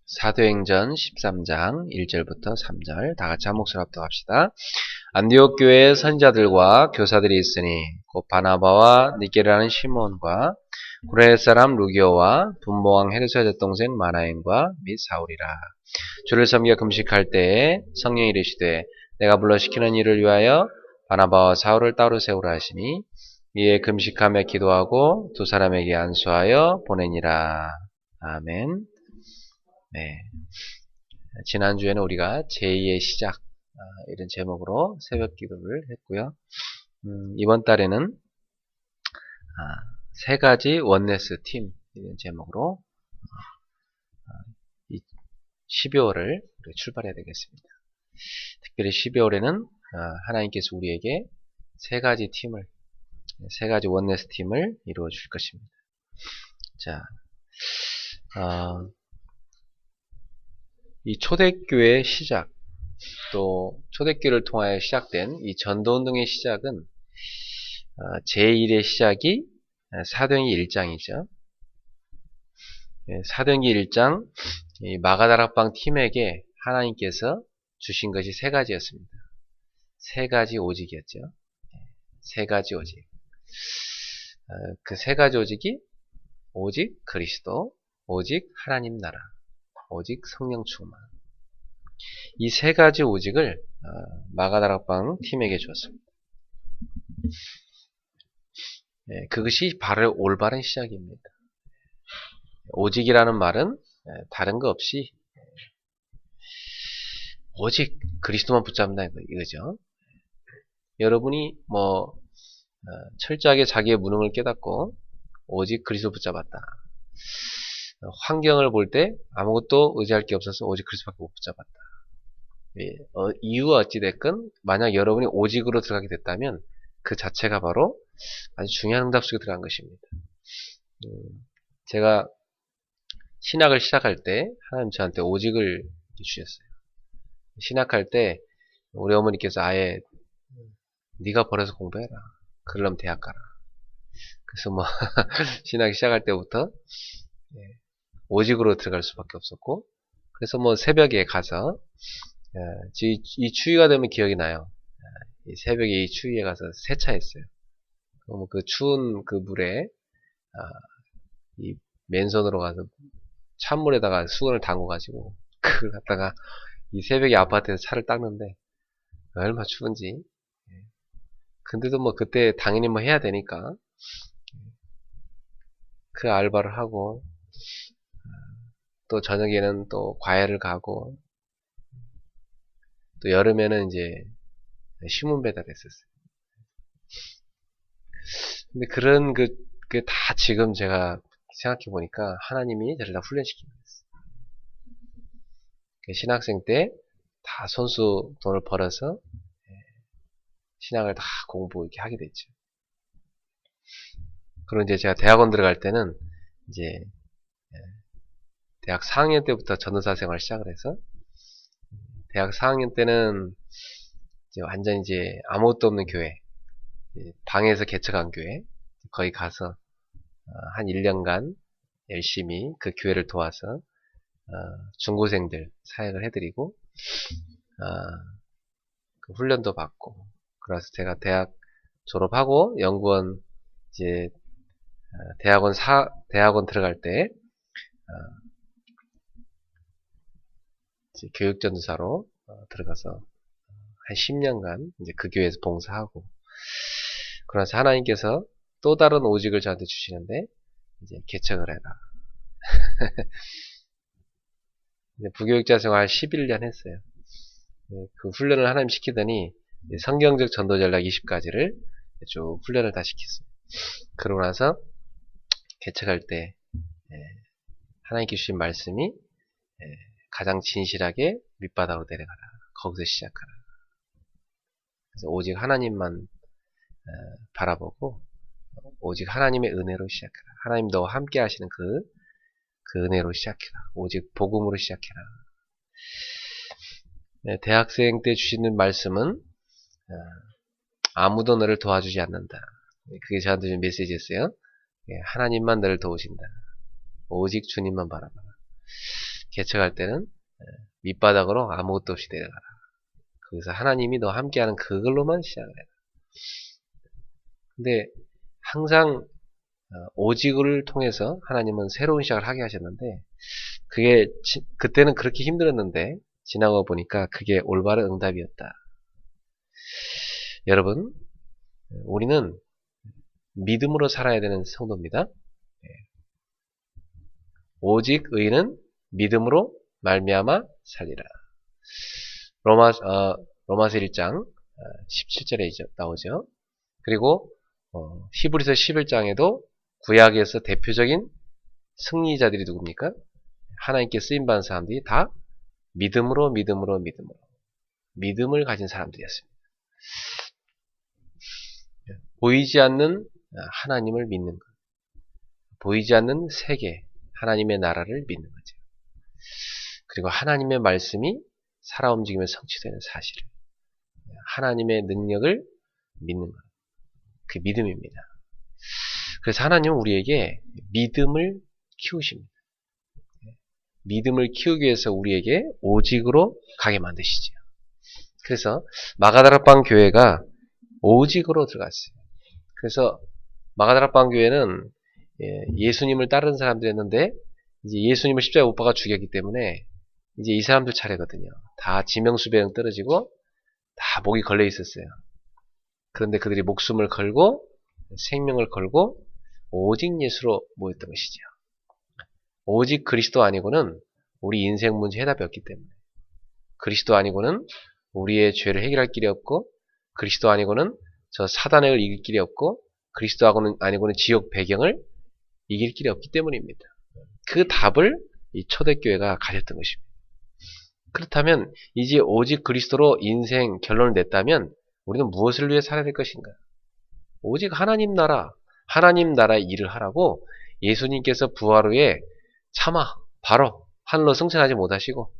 사도행전 13장 1절부터 3절 다 같이 한 목소리 합독합시다. 안디옥 교회에 선지자들과 교사들이 있으니 곧 바나바와 니게라는 시몬과 구레네 사람 루기오와 분봉왕 헤르소의 젖동생 마나엔과 및 사울이라. 주를 섬겨 금식할 때에 성령이 이르시되 내가 불러 시키는 일을 위하여 바나바와 사울을 따로 세우라 하시니 이에 금식하며 기도하고 두 사람에게 안수하여 보내니라. 아멘. 네. 지난주에는 우리가 제2의 시작 이런 제목으로 새벽 기도를 했고요. 이번 달에는 세 가지 원네스 팀 이런 제목으로 12월을 출발해야 되겠습니다. 특별히 12월에는 하나님께서 우리에게 세 가지 원네스 팀을 이루어 줄 것입니다. 자, 이 초대교회의 시작, 또 초대교회를 통하여 시작된 이 전도운동의 시작은 제1의 시작이 사도행전 1장이죠. 사도행전 1장 이 마가다락방 팀에게 하나님께서 주신 것이 세 가지였습니다. 세 가지 오직이었죠. 세 가지 오직. 그 세 가지 오직이 오직 그리스도, 오직 하나님 나라, 오직 성령 충만. 이 세 가지 오직을 마가다락방 팀에게 주었습니다. 그것이 바로 올바른 시작입니다. 오직이라는 말은 다른 거 없이 오직 그리스도만 붙잡는다 이거죠. 여러분이 철저하게 자기의 무능을 깨닫고 오직 그리스도 붙잡았다. 환경을 볼 때 아무것도 의지할 게 없어서 오직 그리스도밖에 못 붙잡았다. 이유가 어찌됐건 만약 여러분이 오직으로 들어가게 됐다면 그 자체가 바로 아주 중요한 응답 속에 들어간 것입니다. 제가 신학을 시작할 때 하나님 저한테 오직을 주셨어요. 신학할 때 우리 어머니께서 아예 네가 벌어서 공부해라. 그러려면 대학 가라. 그래서 신학 시작할 때부터 오직으로 들어갈 수밖에 없었고, 그래서 새벽에 가서 이 추위가 되면 기억이 나요. 이 새벽에 이 추위에 가서 세차했어요. 그 추운 그 물에 이 맨손으로 가서 찬물에다가 수건을 담궈가지고 그걸 갖다가 이 새벽에 아파트에서 차를 닦는데 얼마나 추운지. 근데도 그때 당연히 해야 되니까 그 알바를 하고, 또 저녁에는 또 과외를 가고, 또 여름에는 이제 신문 배달했었어요. 근데 그런 그 다 지금 제가 생각해 보니까 하나님이 저를 다 훈련시킨 거였어요. 신학생 때 다 손수 돈을 벌어서 신학을 다 공부 이렇게 하게 됐죠. 그리고 이제 제가 대학원 들어갈 때는 이제 대학 4학년 때부터 전도사 생활 시작을 해서, 대학 4학년 때는 이제 완전 이제 아무것도 없는 교회, 방에서 개척한 교회, 거기 가서 한 1년간 열심히 그 교회를 도와서 중고생들 사역을 해드리고 그 훈련도 받고, 그래서 제가 대학 졸업하고 연구원 이제 대학원 들어갈 때 이제 교육전도사로 들어가서 한 10년간 이제 그 교회에서 봉사하고, 그래서 하나님께서 또 다른 오직을 저한테 주시는데 이제 개척을 해라. 부교육자 생활 11년 했어요. 그 훈련을 하나님 시키더니 성경적 전도 전략 20가지를 쭉 훈련을 다 시켰어요. 그러고 나서 개척할 때 하나님께 주신 말씀이 가장 진실하게 밑바닥으로 내려가라. 거기서 시작하라. 그래서 오직 하나님만 바라보고 오직 하나님의 은혜로 시작해라. 하나님 너와 함께 하시는 그 은혜로 시작해라. 오직 복음으로 시작해라. 대학생 때 주시는 말씀은 아무도 너를 도와주지 않는다. 그게 저한테 준 메시지였어요. 하나님만 너를 도우신다. 오직 주님만 바라봐라. 개척할 때는 밑바닥으로 아무것도 없이 내려가라. 거기서 하나님이 너 함께하는 그걸로만 시작을 해라. 근데 항상 오직을 통해서 하나님은 새로운 시작을 하게 하셨는데 그게 그때는 그렇게 힘들었는데 지나고 보니까 그게 올바른 응답이었다. 여러분, 우리는 믿음으로 살아야 되는 성도입니다. 오직 의인은 믿음으로 말미암아 살리라. 로마서 1장 17절에 나오죠. 그리고 히브리서 11장에도 구약에서 대표적인 승리자들이 누굽니까? 하나님께 쓰임받은 사람들이 다 믿음을 가진 사람들이었습니다. 보이지 않는 하나님을 믿는 것, 보이지 않는 세계, 하나님의 나라를 믿는 거죠. 그리고 하나님의 말씀이 살아 움직이며 성취되는 사실을, 하나님의 능력을 믿는 것, 그 믿음입니다. 그래서 하나님은 우리에게 믿음을 키우십니다. 믿음을 키우기 위해서 우리에게 오직으로 가게 만드시죠. 그래서 마가다락방 교회가 오직으로 들어갔어요. 그래서 마가다락방 교회는 예수님을 따르는 사람들이었는데 이제 예수님을 십자가에 못 박아 죽였기 때문에 이제 이 사람들 차례거든요. 다 지명수배령 떨어지고 다 목이 걸려 있었어요. 그런데 그들이 목숨을 걸고 생명을 걸고 오직 예수로 모였던 것이죠. 오직 그리스도 아니고는 우리 인생 문제 해답이 없기 때문에, 그리스도 아니고는 우리의 죄를 해결할 길이 없고, 그리스도 아니고는 저 사단을 이길 길이 없고, 그리스도 아니고는 지옥 배경을 이길 길이 없기 때문입니다. 그 답을 이 초대교회가 가졌던 것입니다. 그렇다면 이제 오직 그리스도로 인생 결론을 냈다면 우리는 무엇을 위해 살아야 될 것인가? 오직 하나님 나라의 일을 하라고 예수님께서 부활 후에 차마 바로 하늘로 승천하지 못하시고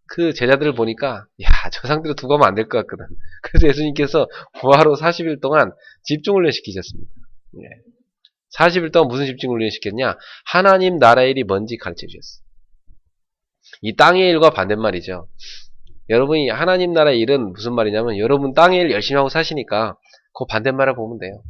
그 제자들을 보니까 저 상태로 두고 가면 안 될 것 같거든. 그래서 예수님께서 부활 후 40일 동안 집중훈련 시키셨습니다. 40일 동안 무슨 집중훈련 시켰냐? 하나님 나라의 일이 뭔지 가르쳐 주셨어요. 이 땅의 일과 반대말이죠. 여러분이 하나님 나라의 일은 무슨 말이냐면 여러분 땅의 일 열심히 하고 사시니까 그 반대말을 보면 돼요.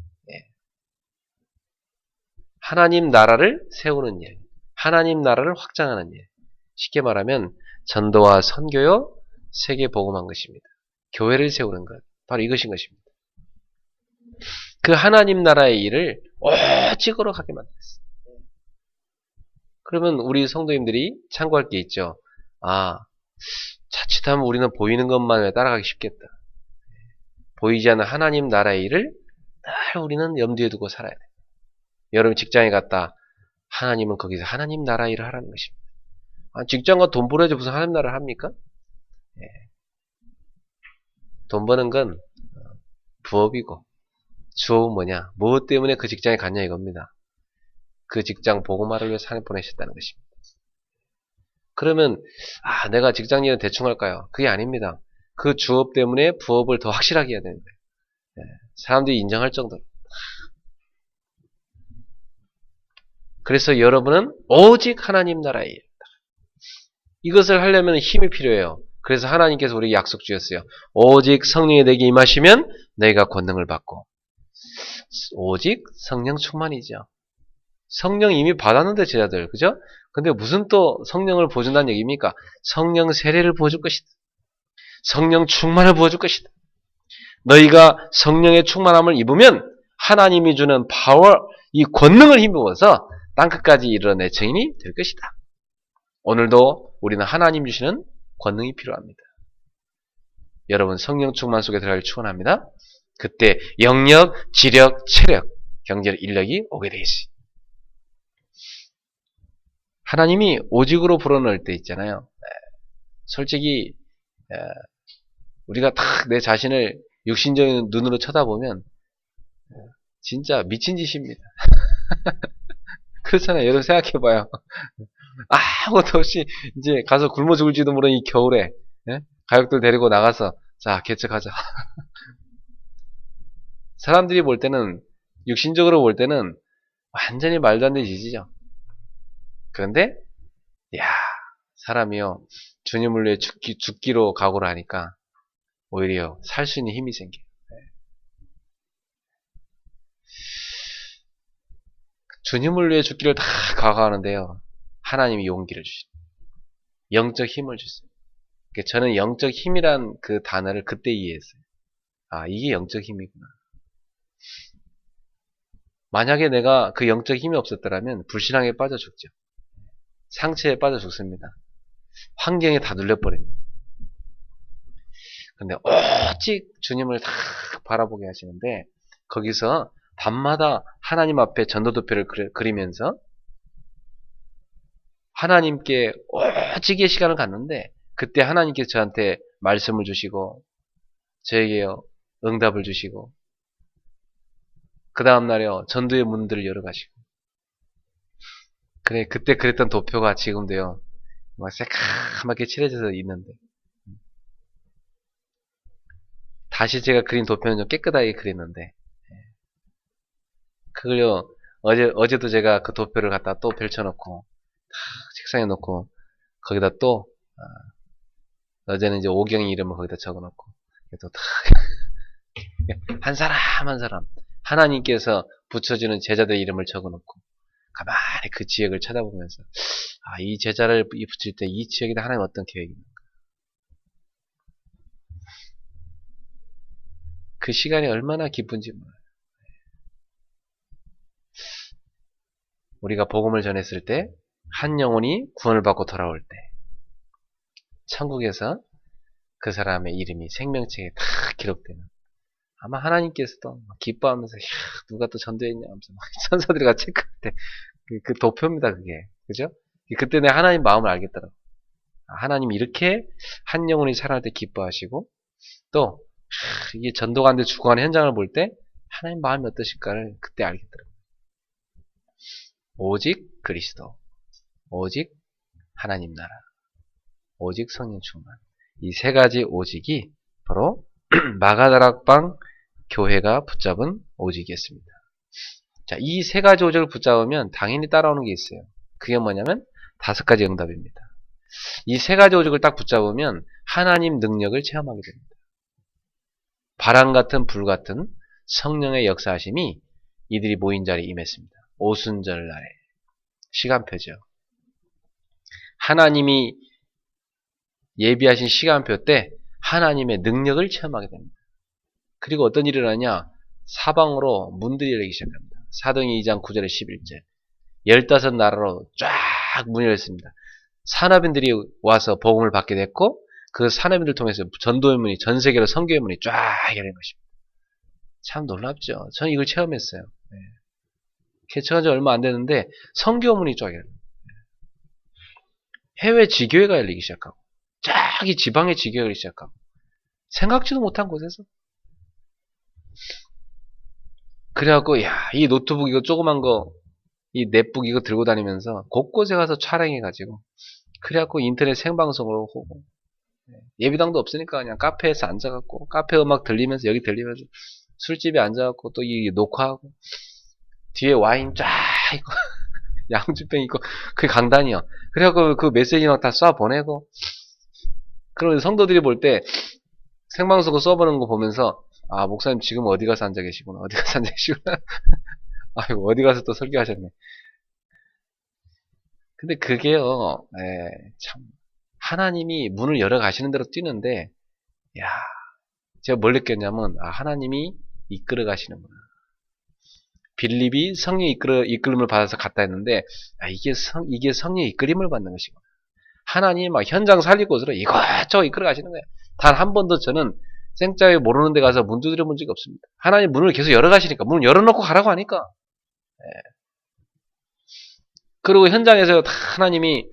하나님 나라를 세우는 일, 하나님 나라를 확장하는 일. 쉽게 말하면 전도와 선교요, 세계 복음한 것입니다. 교회를 세우는 것, 바로 이것인 것입니다. 그 하나님 나라의 일을 오직으로 하게 만들었어요. 그러면 우리 성도님들이 참고할 게 있죠. 자칫하면 우리는 보이는 것만 따라가기 쉽겠다. 보이지 않는 하나님 나라의 일을 늘 우리는 염두에 두고 살아야 돼요. 여러분 직장에 갔다 하나님은 거기서 하나님 나라 일을 하라는 것입니다. 직장과 돈 벌어야지 무슨 하나님 나라를 합니까? 돈 버는 건 부업이고 주업은 뭐냐? 무엇 때문에 그 직장에 갔냐 이겁니다. 그 직장 복음화를 위해서 하나님 보내셨다는 것입니다. 그러면 내가 직장 일은 대충 할까요? 그게 아닙니다. 그 주업 때문에 부업을 더 확실하게 해야 되는 거예요. 사람들이 인정할 정도로. 그래서 여러분은 오직 하나님 나라의 일. 이것을 하려면 힘이 필요해요. 그래서 하나님께서 우리에게 약속 주셨어요. 오직 성령이 내게 임하시면 너희가 권능을 받고. 오직 성령 충만이죠. 성령 이미 받았는데 제자들, 그죠? 근데 무슨 또 성령을 부어준다는 얘기입니까? 성령 세례를 부어줄 것이다. 성령 충만을 부어줄 것이다. 너희가 성령의 충만함을 입으면 하나님이 주는 파워, 이 권능을 힘입어서 땅끝까지 이르러 증인이 될 것이다. 오늘도 우리는 하나님 주시는 권능이 필요합니다. 여러분 성령 충만 속에 들어가길 축원합니다. 그때 영력, 지력, 체력, 경제력, 인력이 오게 돼 있어요. 하나님이 오직으로 불어넣을 때 있잖아요. 솔직히 우리가 딱 내 자신을 육신적인 눈으로 쳐다보면 진짜 미친 짓입니다. 그렇잖아요. 여러분 생각해봐요. 아무것도 없이 이제 가서 굶어 죽을지도 모르는 이 겨울에 가족들 데리고 나가서 자 개척하자. 사람들이 볼 때는 육신적으로 볼 때는 완전히 말도 안 되는 짓이죠. 그런데 사람이요, 주님을 위해 죽기로 각오를 하니까 오히려 살 수 있는 힘이 생겨요. 주님을 위해 죽기를 다 각오하는데요, 하나님이 용기를 주시죠. 영적 힘을 주세요. 저는 영적 힘이란 그 단어를 그때 이해했어요. 아, 이게 영적 힘이구나. 만약에 내가 그 영적 힘이 없었더라면 불신앙에 빠져 죽죠. 상처에 빠져 죽습니다. 환경에 다 눌려버립니다. 근데 오직 주님을 다 바라보게 하시는데, 거기서 밤마다 하나님 앞에 전도도표를 그리면서 하나님께 오직의 시간을 갖는데, 그때 하나님께서 저한테 말씀을 주시고 저에게 응답을 주시고, 그 다음날에요 전도의 문들을 열어가시고. 그래, 그때 그랬던 도표가 지금도요 막 새까맣게 칠해져서 있는데, 다시 제가 그린 도표는 좀 깨끗하게 그렸는데, 그걸요 어제도 제가 그 도표를 갖다 또 펼쳐놓고 책상에 놓고, 거기다 또 어제는 이제 오경이 이름을 거기다 적어놓고, 또 한 사람 한 사람 하나님께서 붙여주는 제자들의 이름을 적어놓고 가만히 그 지역을 쳐다보면서, 아, 이 제자를 붙일 때 이 지역에다 하나님 어떤 계획이 있는가. 그 시간이 얼마나 기쁜지 몰라요. 우리가 복음을 전했을 때 한 영혼이 구원을 받고 돌아올 때 천국에서 그 사람의 이름이 생명책에 다 기록되는, 아마 하나님께서도 기뻐하면서, 야, 누가 또 전도했냐 하면서 천사들이 같이 체크할 때 그 도표입니다, 그게. 그죠? 그때 내 하나님 마음을 알겠더라고. 하나님 이렇게 한 영혼이 살아날 때 기뻐하시고, 또 이게 전도가 안 돼 죽어가는 현장을 볼 때 하나님 마음이 어떠실까를 그때 알겠더라고. 오직 그리스도, 오직 하나님 나라, 오직 성령 충만. 이 세 가지 오직이 바로 마가다락방 교회가 붙잡은 오직이었습니다. 자, 이 세 가지 오직을 붙잡으면 당연히 따라오는 게 있어요. 그게 뭐냐면 5가지 응답입니다. 이 세 가지 오직을 딱 붙잡으면 하나님 능력을 체험하게 됩니다. 바람 같은 불 같은 성령의 역사하심이 이들이 모인 자리에 임했습니다. 오순절 날에 시간표죠. 하나님이 예비하신 시간표 때 하나님의 능력을 체험하게 됩니다. 그리고 어떤 일이 일어나냐? 사방으로 문들이 열리기 시작합니다. 사도행전 2장 9절에 11절 15나라로 쫙 문이 열렸습니다. 산업인들이 와서 복음을 받게 됐고, 그 산업인들 통해서 전도의 문이, 전 세계로 선교의 문이 쫙 열린 것입니다. 참 놀랍죠? 저는 이걸 체험했어요. 네. 개척한 지 얼마 안 됐는데 선교 문이 쫙 열려요. 해외 지교회가 열리기 시작하고, 쫙이 지방의 지교회가 열리기 시작하고, 생각지도 못한 곳에서. 그래갖고, 야, 이 노트북 이거 조그만 거, 이 넷북 이거 들고 다니면서 곳곳에 가서 촬영해가지고, 그래갖고 인터넷 생방송으로 하고, 예비당도 없으니까 그냥 카페에서 앉아갖고, 카페 음악 들리면서, 여기 들리면서, 술집에 앉아갖고, 또 이 녹화하고, 뒤에 와인 쫙 있고, 양주병 있고, 그게 강단이요. 그래갖고 그 메시지 막 다 쏴 보내고, 그러면 성도들이 볼 때, 생방송을 써보는 거 보면서, 아, 목사님 지금 어디 가서 앉아 계시구나, 어디 가서 앉아 계시구나. 아이고, 어디 가서 또 설교하셨네. 근데 그게요, 참, 하나님이 문을 열어 가시는 대로 뛰는데, 야, 제가 뭘 느꼈냐면, 아, 하나님이 이끌어 가시는구나. 빌립이 성령 이끌림을 받아서 갔다 했는데, 아, 이게 성령의 이끌림을 받는 것이구나. 하나님이 막 현장 살리고서 이것저것 이끌어 가시는 거예요. 단 한 번도 저는 생짜에 모르는 데 가서 문 두드려 본 적이 없습니다. 하나님 문을 계속 열어 가시니까, 문을 열어놓고 가라고 하니까. 그리고 현장에서 다 하나님이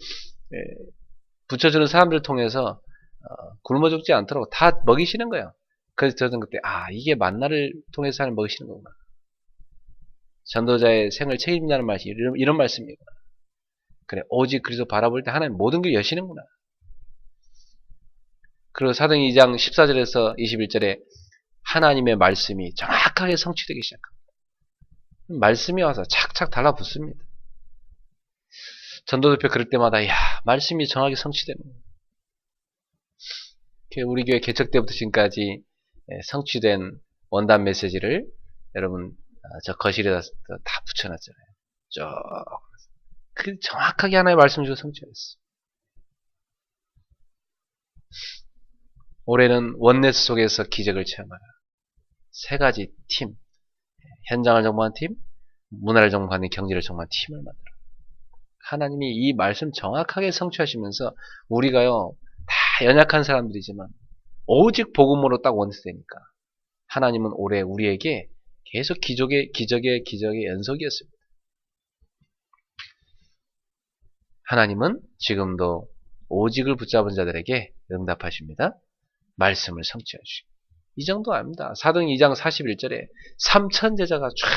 붙여주는 사람들을 통해서 굶어 죽지 않도록 다 먹이시는 거예요. 그래서 저는 그때, 아, 이게 만나를 통해서 사람을 먹이시는 거구나. 전도자의 생을 책임진다는 말이 이런 말씀이구나. 그래, 오직 그리스도 바라볼 때 하나님 모든 걸 여시는구나. 그리고 사도행전 2장 14절에서 21절에 하나님의 말씀이 정확하게 성취되기 시작합니다. 말씀이 와서 착착 달라붙습니다. 전도대표 그럴 때마다 야 말씀이 정확히 성취되는 거예요. 우리 교회 개척 때부터 지금까지 성취된 원단 메시지를 여러분 저 거실에다 다 붙여놨잖아요. 그 정확하게 하나의 말씀 주고 성취했어. 올해는 원네스 속에서 기적을 체험하라. 세 가지 팀, 현장을 정복한 팀, 문화를 정복하는 경제를 정복한 팀을 만들어. 하나님이 이 말씀 정확하게 성취하시면서 우리가요 다 연약한 사람들이지만 오직 복음으로 딱 원네스 되니까 하나님은 올해 우리에게 계속 기적의 연속이었습니다. 하나님은 지금도 오직을 붙잡은 자들에게 응답하십니다. 말씀을 성취하시고 이 정도 아닙니다. 사도행 2장 41절에 3천 제자가 쫙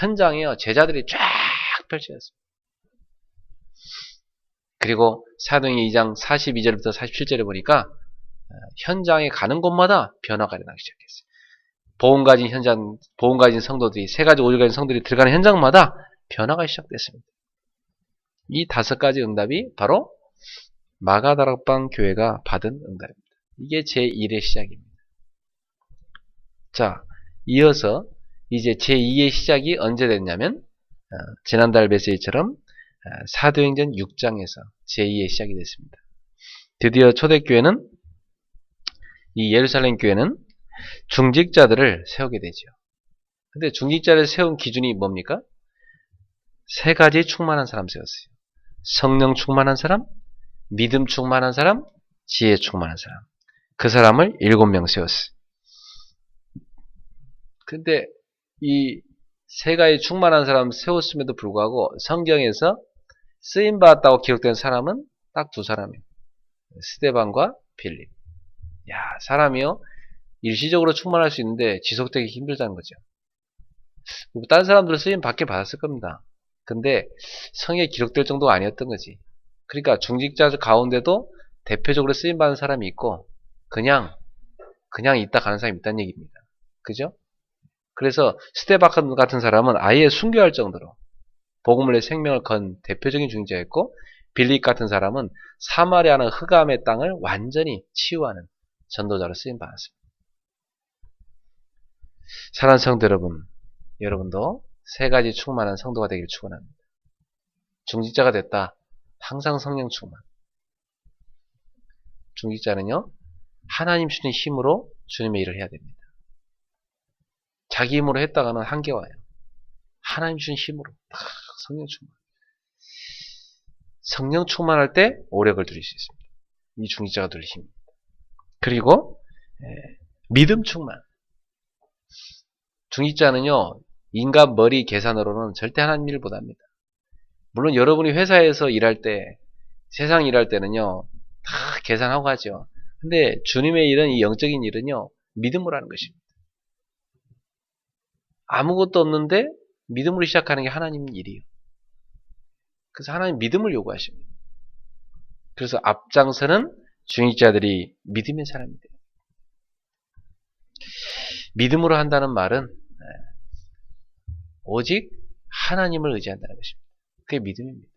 현장에요 제자들이 쫙 펼쳐졌습니다. 그리고 사도행 2장 42절부터 47절에 보니까 현장에 가는 곳마다 변화가 일어나기 시작했어요. 보험 가진 성도들이 세 가지 오직 가진 성도들이 들어가는 현장마다 변화가 시작됐습니다. 이 5가지 응답이 바로 마가다락방 교회가 받은 응답입니다. 이게 제1의 시작입니다. 자, 이어서 이제 제2의 시작이 언제 됐냐면 지난달 메시지처럼 사도행전 6장에서 제2의 시작이 됐습니다. 드디어 초대교회는 이 예루살렘 교회는 중직자들을 세우게 되죠. 근데 중직자를 세운 기준이 뭡니까? 세 가지 충만한 사람 세웠어요. 성령 충만한 사람, 믿음 충만한 사람, 지혜 충만한 사람. 그 사람을 7명 세웠어요. 근데 이 세 가지 충만한 사람 세웠음에도 불구하고 성경에서 쓰임받았다고 기록된 사람은 딱 2사람이에요. 스데반과 빌립. 야, 사람이요. 일시적으로 충만할 수 있는데 지속되기 힘들다는 거죠. 다른 사람들은 쓰임 받긴 받았을 겁니다. 근데 성에 기록될 정도가 아니었던 거지. 그러니까 중직자 가운데도 대표적으로 쓰임 받는 사람이 있고 그냥 있다 가는 사람이 있다는 얘기입니다. 그죠? 그래서 스데반 같은 사람은 아예 순교할 정도로 복음을 내 생명을 건 대표적인 중직자였고 빌립 같은 사람은 사마리아는 흑암의 땅을 완전히 치유하는 전도자로 쓰임 받았습니다. 사랑하는 성도 여러분, 여러분도 세 가지 충만한 성도가 되길 축원합니다. 중직자가 됐다. 항상 성령 충만. 중직자는요, 하나님 주신 힘으로 주님의 일을 해야 됩니다. 자기 힘으로 했다가는 한계 와요. 하나님 주신 힘으로 성령 충만. 성령 충만할 때 오력을 누릴 수 있습니다. 이 중직자가 누릴 힘입니다. 그리고 믿음 충만. 중직자는요, 인간 머리 계산으로는 절대 하나님 일을 못합니다. 물론 여러분이 회사에서 일할 때, 세상 일할 때는요, 다 계산하고 하죠. 근데 주님의 일은, 이 영적인 일은요, 믿음으로 하는 것입니다. 아무것도 없는데 믿음으로 시작하는 게 하나님 일이에요. 그래서 하나님 믿음을 요구하십니다. 그래서 앞장서는 중직자들이 믿음의 사람이 돼요. 믿음으로 한다는 말은 오직 하나님을 의지한다는 것입니다. 그게 믿음입니다.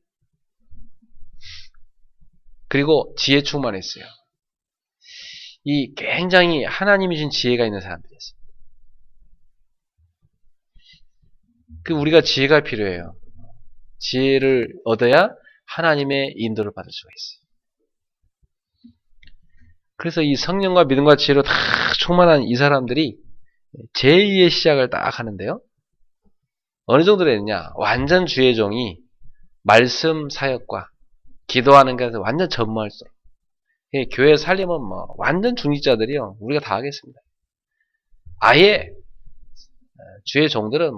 그리고 지혜 충만했어요. 이 굉장히 하나님이 준 지혜가 있는 사람들이었습니다. 우리가 지혜가 필요해요. 지혜를 얻어야 하나님의 인도를 받을 수가 있어요. 그래서 이 성령과 믿음과 지혜로 다 충만한 이 사람들이 제2의 시작을 딱 하는데요. 어느 정도 되느냐? 완전 주의 종이 말씀 사역과 기도하는 것에 완전 전무할 수. 교회 살림은 완전 중직자들이요. 우리가 다 하겠습니다. 아예 주의 종들은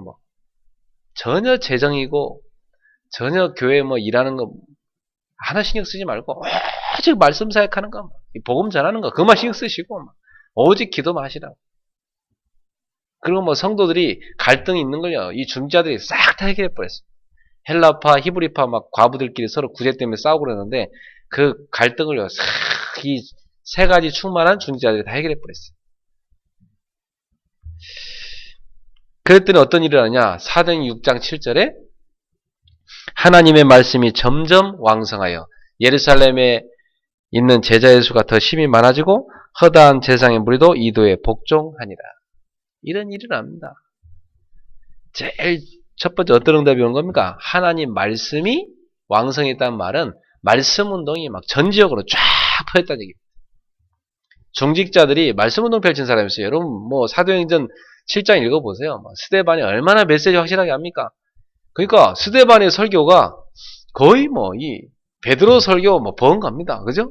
전혀 재정이고 전혀 교회 일하는 거 하나 신경 쓰지 말고 오직 말씀 사역하는 거, 복음 전하는 거 그만 신경 쓰시고 오직 기도만 하시라고. 그리고 성도들이 갈등이 있는 걸요. 이 중직자들이 싹 다 해결해 버렸어요. 헬라파, 히브리파 과부들끼리 서로 구제 때문에 싸우고 그러는데 그 갈등을요. 싹 이 세 가지 충만한 중직자들이 다 해결해 버렸어요. 그랬더니 어떤 일을 하느냐? 사도행 6장 7절에 하나님의 말씀이 점점 왕성하여 예루살렘에 있는 제자의 수가 더 심히 많아지고 허다한 제사장의 무리도 이도에 복종하니라. 이런 일이 납니다. 제일 첫 번째 어떤 응답이 온 겁니까? 하나님 말씀이 왕성했다는 말은 말씀 운동이 막 전 지역으로 쫙 퍼졌다는 얘기입니다. 중직자들이 말씀 운동 펼친 사람이 있어요. 여러분 뭐 사도행전 7장 읽어보세요. 스데반이 얼마나 메시지 확실하게 합니까? 그러니까 스데반의 설교가 거의 뭐 이 베드로 설교 뭐 버금갑니다. 그죠?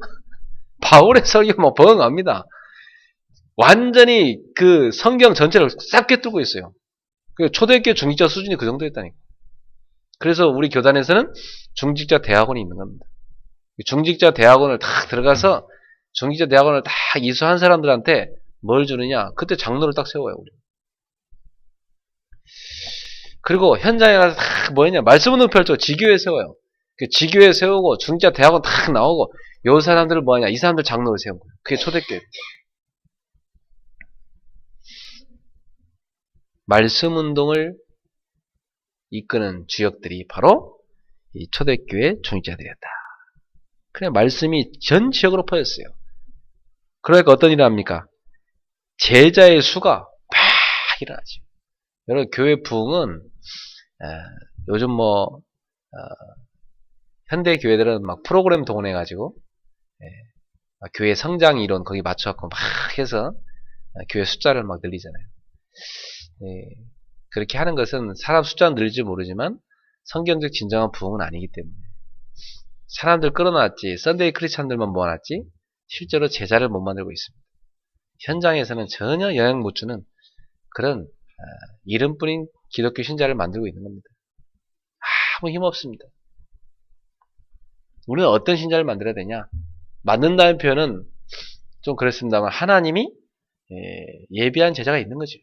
바울의 설교 뭐 버금갑니다. 완전히 그 성경 전체를 싹 꿰뚫고 있어요. 그 초대교회 중직자 수준이 그 정도였다니까. 그래서 우리 교단에서는 중직자 대학원이 있는 겁니다. 중직자 대학원을 딱 들어가서 중직자 대학원을 딱 이수한 사람들한테 뭘 주느냐? 그때 장로를 딱 세워요, 우리. 그리고 현장에 가서 딱 뭐냐? 말씀 운동 펼쳐 지교회 세워요. 그 지교회 세우고 중직자 대학원 딱 나오고 요 사람들을 뭐냐? 이 사람들 장로를 세운 거예요. 그게 초대교회. 말씀 운동을 이끄는 주역들이 바로 이 초대교회 중직자들이었다. 그냥 말씀이 전 지역으로 퍼졌어요. 그러니까 어떤 일을 합니까? 제자의 수가 팍 일어나죠. 여러분 교회 부흥은 요즘 뭐 현대 교회들은 막 프로그램 동원해가지고 교회 성장 이론 거기 맞춰갖고 막 해서 교회 숫자를 막 늘리잖아요. 그렇게 하는 것은 사람 숫자는 늘지 모르지만 성경적 진정한 부흥은 아니기 때문에 사람들 끌어놨지 썬데이 크리스찬들만 모아놨지 실제로 제자를 못 만들고 있습니다. 현장에서는 전혀 영향 못 주는 그런 이름뿐인 기독교 신자를 만들고 있는 겁니다. 아무 힘없습니다. 우리는 어떤 신자를 만들어야 되냐? 만든다는 표현은 좀 그렇습니다만 하나님이 예비한 제자가 있는 거죠.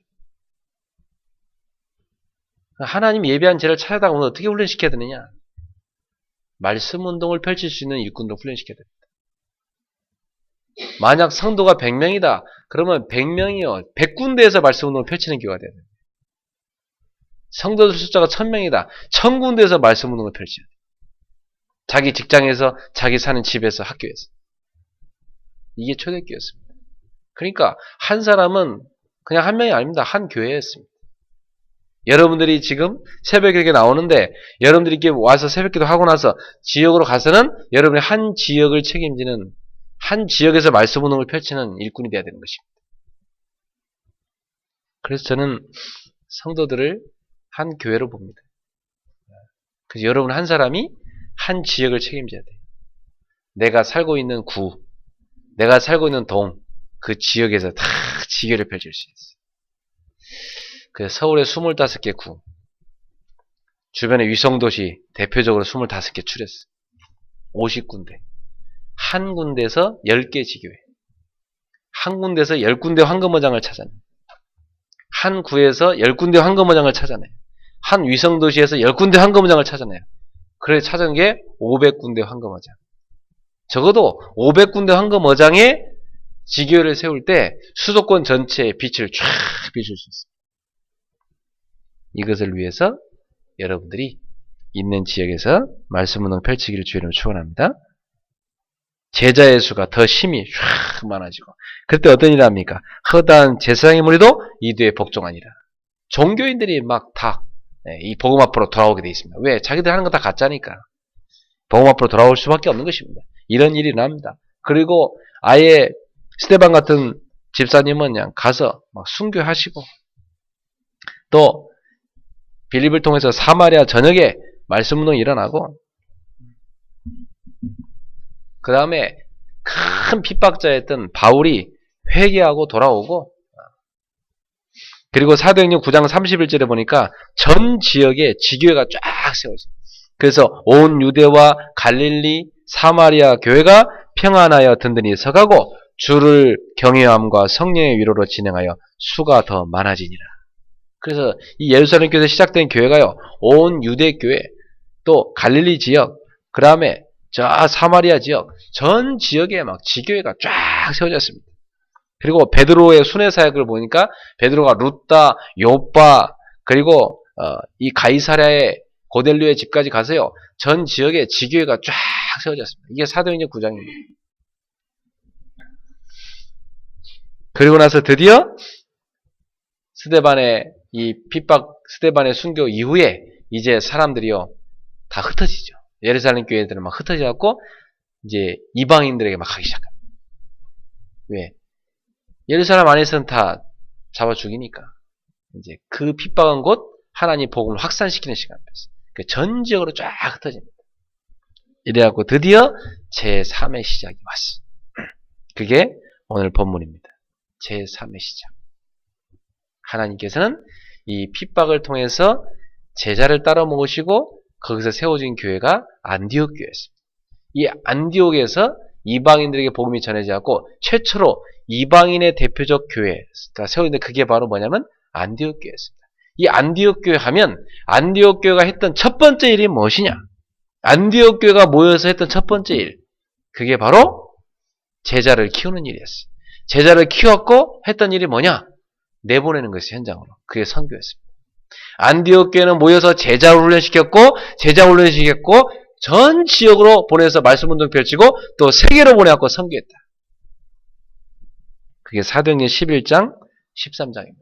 하나님 예비한 제자를 찾아다가 오늘 어떻게 훈련시켜야 되느냐? 말씀 운동을 펼칠 수 있는 일꾼도 훈련시켜야 됩니다. 만약 성도가 100명이다. 그러면 100명이요. 100군데에서 말씀 운동을 펼치는 교회가 돼야 됩니다. 성도들 숫자가 1000명이다. 1000군데에서 말씀 운동을 펼쳐야 돼요. 자기 직장에서, 자기 사는 집에서, 학교에서. 이게 초대교회였습니다. 그러니까 한 사람은 그냥 한 명이 아닙니다. 한 교회였습니다. 여러분들이 지금 새벽에 이렇게 나오는데 여러분들이 이렇게 와서 새벽기도 하고 나서 지역으로 가서는 여러분이 한 지역을 책임지는 한 지역에서 말씀 운동을 펼치는 일꾼이 되어야 되는 것입니다. 그래서 저는 성도들을 한 교회로 봅니다. 그래서 여러분 한 사람이 한 지역을 책임져야 돼요. 내가 살고 있는 구, 내가 살고 있는 동, 그 지역에서 다 지교를 펼칠 수 있어요. 그래서 서울에 25개 구, 주변의 위성도시 대표적으로 25개 추렸어요. 50군데. 한 군데서 10개 지교회. 한 군데서 10군데 황금어장을 찾아내요. 한 구에서 10군데 황금어장을 찾아내요. 한 위성도시에서 10군데 황금어장을 찾아내요. 그래서 찾은 게 500군데 황금어장. 적어도 500군데 황금어장에 지교회를 세울 때 수도권 전체에 빛을 쫙 비출 수 있습니다. 이것을 위해서 여러분들이 있는 지역에서 말씀 운동 펼치기를 주의로 축원합니다. 제자의 수가 더 심히 쫙 많아지고 그때 어떤 일을 합니까? 허다한 제사장의 무리도 이도에 복종하니라. 종교인들이 막 다 이 복음 앞으로 돌아오게 되어 있습니다. 왜? 자기들 하는 거 다 가짜니까. 복음 앞으로 돌아올 수밖에 없는 것입니다. 이런 일이 납니다. 그리고 아예 스데반 같은 집사님은 그냥 가서 막 순교하시고 또 빌립을 통해서 사마리아 전역에 말씀 운동이 일어나고 그 다음에 큰 핍박자였던 바울이 회개하고 돌아오고 그리고 사도행전 9장 31절에 보니까 전 지역에 지교회가 쫙 세워져요. 그래서 온 유대와 갈릴리, 사마리아 교회가 평안하여 든든히 서가고 주를 경외함과 성령의 위로로 진행하여 수가 더 많아지니라. 그래서 이 예루살렘 교회에서 시작된 교회가요. 온 유대 교회, 또 갈릴리 지역, 그 다음에 저 사마리아 지역, 전 지역에 막 지교회가 쫙 세워졌습니다. 그리고 베드로의 순회 사역을 보니까 베드로가 루다, 요빠, 그리고 이 가이사랴에 고넬료의 집까지 가서요. 전 지역에 지교회가 쫙 세워졌습니다. 이게 사도행전 9장입니다. 그리고 나서 드디어 스데반의 스데반의 순교 이후에 이제 사람들이요 다 흩어지죠. 예루살렘 교회들은 막 흩어져갖고 이제 이방인들에게 막 가기 시작합니다. 왜? 예루살렘 안에서는 다 잡아 죽이니까 이제 그 핍박한 곳 하나님 복음을 확산시키는 시간이었어요. 전 지역으로 쫙 흩어집니다. 이래갖고 드디어 제3의 시작이 왔어요. 그게 오늘 본문입니다. 제3의 시작. 하나님께서는 이 핍박을 통해서 제자를 따라 모으시고 거기서 세워진 교회가 안디옥 교회였습니다. 이 안디옥에서 이방인들에게 복음이 전해지고 최초로 이방인의 대표적 교회가 세워졌는데 그게 바로 뭐냐면 안디옥 교회였습니다. 이 안디옥 교회 하면 안디옥 교회가 했던 첫 번째 일이 무엇이냐? 안디옥 교회가 모여서 했던 첫 번째 일. 그게 바로 제자를 키우는 일이었어요. 제자를 키웠고 했던 일이 뭐냐? 내보내는 것이 현장으로. 그게 선교였습니다. 안디옥 교회는 모여서 제자 훈련시켰고 전 지역으로 보내서 말씀 운동 펼치고 또 세계로 보내갖고 선교했다. 그게 사도행전 11장 13장입니다.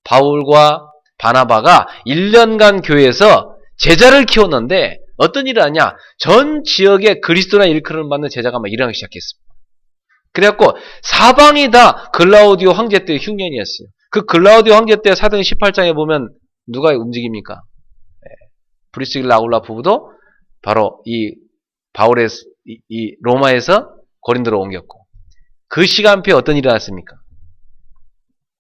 바울과 바나바가 1년간 교회에서 제자를 키웠는데 어떤 일을 하냐? 전 지역에 그리스도나 일컬음을 받는 제자가 막 일어나기 시작했습니다. 그래갖고 사방이 다 글라우디오 황제 때의 흉년이었어요. 그 글라우디오 황제 때 사도행 18장에 보면 누가 움직입니까? 브리스길라 아굴라 부부도 바로 이 바울의 이 로마에서 고린도로 옮겼고 그 시간표에 어떤 일이 일어났습니까?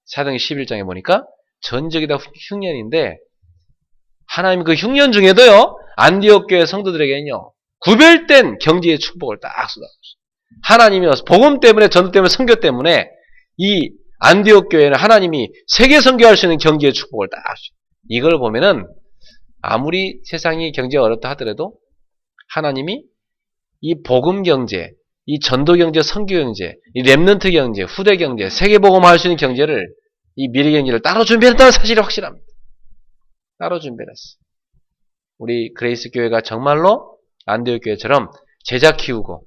사도행 11장에 보니까 전 지역이 다 흉년인데 하나님 그 흉년 중에도요 안디옥 교회 성도들에게는요 구별된 경제의 축복을 딱 쏟아주셨어요. 하나님이 복음 때문에 전도 때문에 선교 때문에 이 안디옥 교회는 하나님이 세계 선교할 수 있는 경제의 축복을 딱 주셨어요. 이걸 보면은 아무리 세상이 경제가 어렵다 하더라도 하나님이 이 복음 경제, 이 전도 경제, 선교 경제, 이 렘넌트 경제, 후대 경제, 세계 복음화할 수 있는 경제를 이 미래 경제를 따로 준비했다는 사실이 확실합니다. 따로 준비했어요. 우리 그레이스 교회가 정말로 안디옥 교회처럼 제자 키우고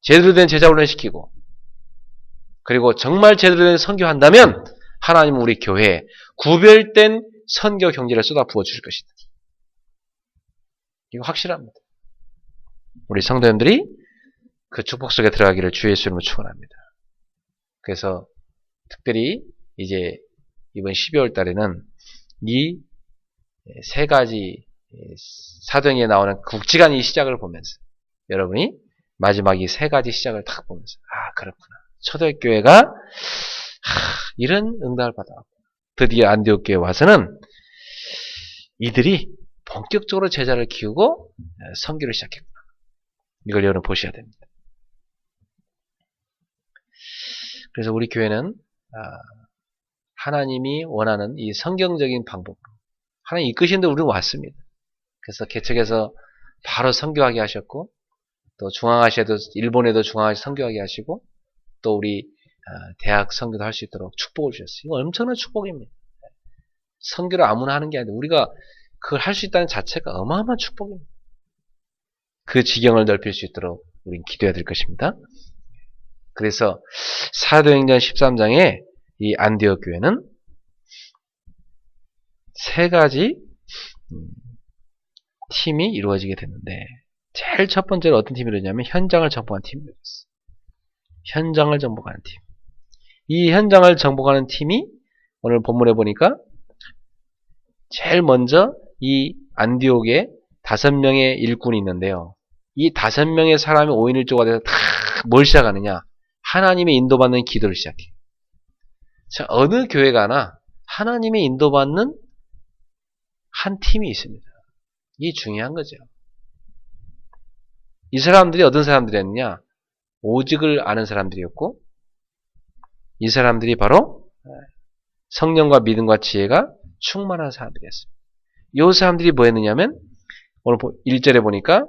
제대로 된 제자 훈련시키고 그리고 정말 제대로 된 선교한다면 하나님은 우리 교회에 구별된 선교 경제를 쏟아부어 주실 것이다. 이거 확실합니다. 우리 성도님들이 그 축복 속에 들어가기를 주의 이름으로 축원합니다. 그래서 특별히 이제 이번 12월 달에는 이 세 가지 사도행에 나오는 굵직한 이 시작을 보면서 여러분이 마지막 이 세 가지 시작을 딱 보면서 그렇구나. 초대교회가 이런 응답을 받아왔고 드디어 안디옥 교회에 와서는 이들이 본격적으로 제자를 키우고 선교를 시작했구나. 이걸 여러분 보셔야 됩니다. 그래서 우리 교회는 하나님이 원하는 이 성경적인 방법으로 하나님 이끄시는데 우리는 왔습니다. 그래서 개척해서 바로 선교하게 하셨고 또 중앙아시아도 일본에도 중앙아시아 선교하게 하시고 또 우리 대학 선교도 할 수 있도록 축복을 주셨어요. 이거 엄청난 축복입니다. 선교를 아무나 하는 게 아니라 우리가 그걸 할 수 있다는 자체가 어마어마한 축복입니다. 그 지경을 넓힐 수 있도록 우린 기도해야 될 것입니다. 그래서 사도행전 13장에 이 안디옥 교회는 세 가지 팀이 이루어지게 됐는데 제일 첫 번째로 어떤 팀이 이루어지냐면 현장을 정복한 팀이 이루어졌어요. 현장을 정복하는 팀. 이 현장을 정복하는 팀이 오늘 본문에 보니까 제일 먼저 이 안디옥에 5명의 일꾼이 있는데요. 이 5명의 사람이 5인 1조가 돼서 다 뭘 시작하느냐? 하나님의 인도받는 기도를 시작해. 자, 어느 교회 가나 하나님의 인도받는 한 팀이 있습니다. 이게 중요한 거죠. 이 사람들이 어떤 사람들이었느냐? 오직을 아는 사람들이었고 이 사람들이 바로 성령과 믿음과 지혜가 충만한 사람들이었습니다. 이 사람들이 뭐 했느냐면 오늘 1절에 보니까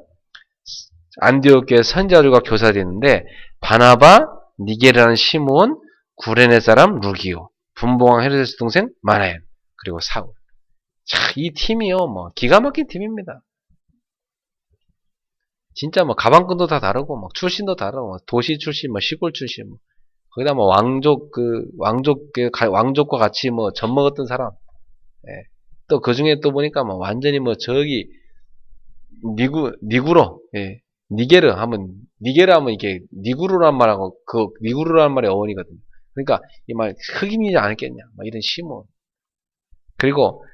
안디옥 교회 선지자들과 교사들이 있는데 바나바, 니게라는 시므온, 구레네 사람 루기오, 분봉왕 헤로데스 동생 마나엔 그리고 사울 자, 이 팀이요, 뭐, 기가 막힌 팀입니다. 진짜 뭐, 가방끈도 다 다르고, 뭐, 출신도 다르고, 뭐 도시 출신, 뭐, 시골 출신, 뭐, 거기다 뭐, 왕족과 같이 뭐, 젖 먹었던 사람, 예. 또 그 중에 또 보니까 뭐, 완전히 뭐, 저기, 니구로, 예. 니게르 하면 이게, 니구르란 말하고, 그, 니구르란 말의 어원이거든요. 그러니까, 이 말, 흑인이지 않았겠냐, 막 이런 시몬. 그리고,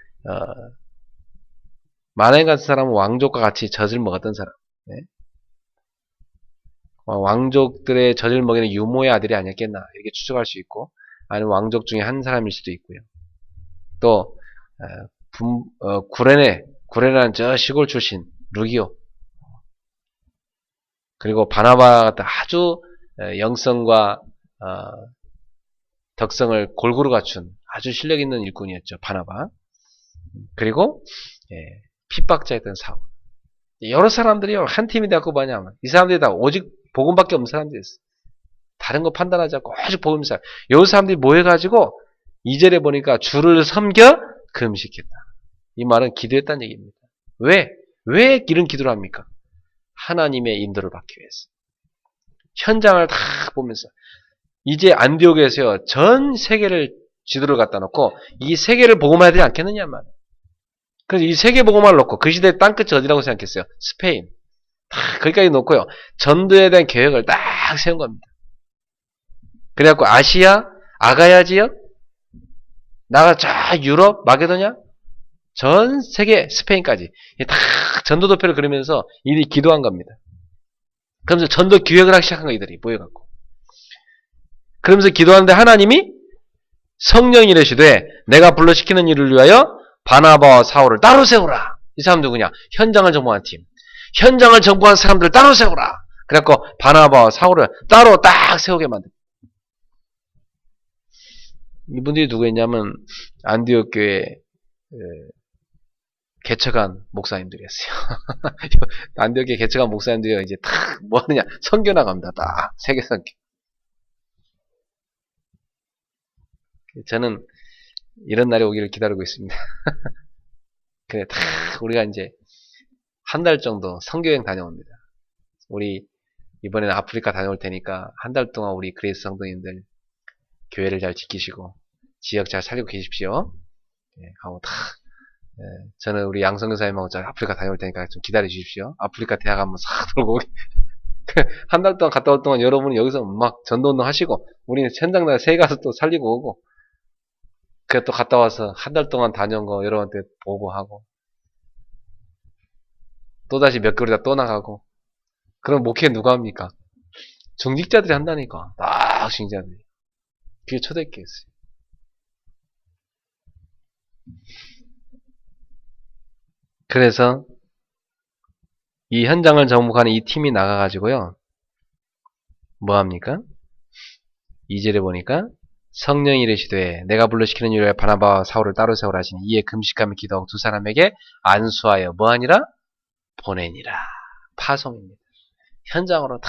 마네 같은 사람은 왕족과 같이 젖을 먹었던 사람. 네? 왕족들의 젖을 먹이는 유모의 아들이 아니었겠나 이렇게 추측할 수 있고, 아니면 왕족 중에 한 사람일 수도 있고요. 또 구레네라는 저 시골 출신 루기오, 그리고 바나바 같은 아주 영성과 덕성을 골고루 갖춘 아주 실력 있는 일꾼이었죠, 바나바. 그리고 핍박자였던 사울. 여러 사람들이요, 한 팀이 되었고 뭐냐면 이 사람들이 다 오직 복음밖에 없는 사람들이었어요. 다른 거 판단하지 않고 오직 복음 사람. 이 사람들이 모여가지고 2절에 보니까 주를 섬겨 금식했다. 이 말은 기도했다는 얘기입니다. 왜 이런 기도를 합니까? 하나님의 인도를 받기 위해서. 현장을 다 보면서 이제 안디옥에서요, 전 세계를 지도를 갖다 놓고 이 세계를 복음해야 되지 않겠느냐 말이에요. 그래서 이 세계 복음화를 놓고 그 시대의 땅끝이 어디라고 생각했어요? 스페인. 다 거기까지 놓고요, 전도에 대한 계획을 딱 세운 겁니다. 그래갖고 아시아, 아가야 지역, 나가 저 유럽, 마게도냐, 전 세계 스페인까지 다 전도 도표를 그리면서 이들이 기도한 겁니다. 그러면서 전도 기획을 하기 시작한 거, 이들이 모여갖고. 그러면서 기도하는데 하나님이 성령이 이르시되 내가 불러시키는 일을 위하여 바나바와 사울을 따로 세우라. 이 사람 누구냐? 현장을 정복한 팀. 현장을 정복한 사람들을 따로 세우라. 그래갖고 바나바와 사울을 따로 딱 세우게 만듭니다. 이분들이 누구였냐면 안디옥 교회 개척한 목사님들이었어요. 안디옥 교회 개척한 목사님들이 이제 탁 뭐하느냐? 선교 나갑니다. 딱 세계 선교. 저는 이런 날이 오기를 기다리고 있습니다. 그래, 다 우리가 이제 한 달 정도 선교여행 다녀옵니다. 우리 이번에는 아프리카 다녀올 테니까 한 달 동안 우리 그레이스 성도님들 교회를 잘 지키시고 지역 잘 살리고 계십시오. 하고 다 저는 우리 양성교사님하고 아프리카 다녀올 테니까 좀 기다려 주십시오. 아프리카 대학 한번 싹 돌고 한 달 동안 갔다 올 동안 여러분은 여기서 막 전도운동 하시고 우리는 현장 나가 새 가서 또 살리고 오고, 그래 또 갔다 와서 한 달 동안 다녀온 거 여러분한테 보고 하고, 또다시 몇 개월 있다 또 나가고. 그럼 목회 누가 합니까? 정직자들이 한다니까. 딱 정직자들이. 그게 초대교회였어요. 그래서 이 현장을 정복하는 이 팀이 나가가지고요, 뭐합니까? 2절에 보니까 성령이 이르시되 내가 불러시키는 일을 바나바와 사울을 따로 세우라 하시니 이에 금식하며 기도하고 두 사람에게 안수하여 뭐하니라? 보내니라. 파송입니다. 현장으로 다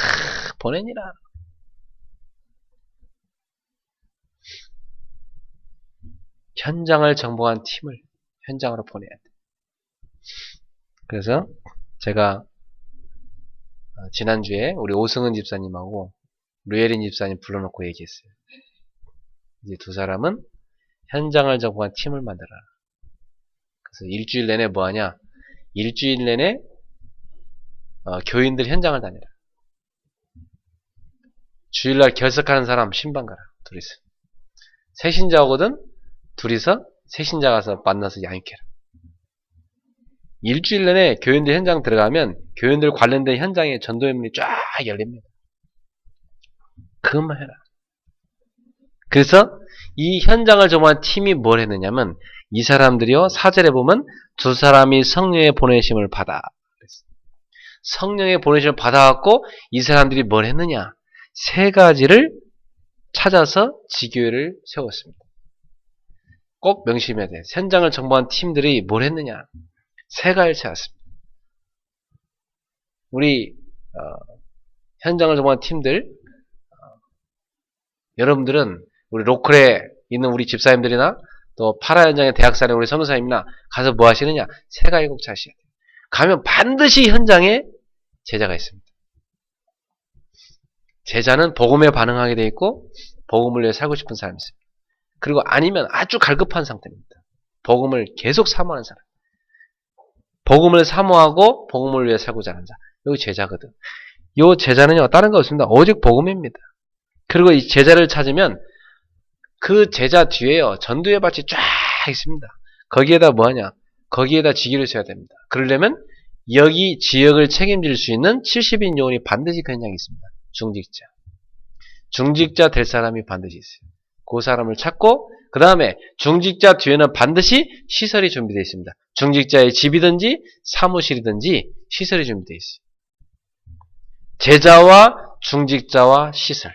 보내니라. 현장을 정복한 팀을 현장으로 보내야 돼. 그래서 제가 지난주에 우리 오승은 집사님하고 루예린 집사님 불러놓고 얘기했어요. 이제 두 사람은 현장을 정복한 팀을 만들어라. 그래서 일주일 내내 뭐하냐? 일주일 내내 교인들 현장을 다녀라. 주일날 결석하는 사람 신방 가라. 둘이서. 새신자 오거든? 둘이서 새신자 가서 만나서 양육해라. 일주일 내내 교인들 현장 들어가면 교인들 관련된 현장에 전도의 문이 쫙 열립니다. 그것만 해라. 그래서 이 현장을 정복한 팀이 뭘 했느냐면 이 사람들이요, 4절에 보면 두 사람이 성령의 보내심을 받아. 성령의 보내심을 받아갖고 이 사람들이 뭘 했느냐? 세 가지를 찾아서 지교회를 세웠습니다. 꼭 명심해야 돼. 현장을 정복한 팀들이 뭘 했느냐? 세 가지를 세웠습니다. 우리 현장을 정복한 팀들, 여러분들은 우리 로컬에 있는 우리 집사님들이나 또 파라 현장의 대학살에 우리 선교사님이나 가서 뭐 하시느냐? 세가이국 차시야 돼요. 가면 반드시 현장에 제자가 있습니다. 제자는 복음에 반응하게 돼 있고 복음을 위해 살고 싶은 사람이 있어요. 그리고 아니면 아주 갈급한 상태입니다. 복음을 계속 사모하는 사람. 복음을 사모하고 복음을 위해 살고자 하는 자. 여기 제자거든. 이 제자는요, 다른 거 없습니다. 오직 복음입니다. 그리고 이 제자를 찾으면 그 제자 뒤에요, 전도의 밭이 쫙 있습니다. 거기에다 뭐 하냐? 거기에다 직위를 써야 됩니다. 그러려면 여기 지역을 책임질 수 있는 70인 요원이 반드시 그 현장에 있습니다. 중직자. 중직자 될 사람이 반드시 있어요. 그 사람을 찾고 그 다음에 중직자 뒤에는 반드시 시설이 준비되어 있습니다. 중직자의 집이든지 사무실이든지 시설이 준비되어 있어요. 제자와 중직자와 시설.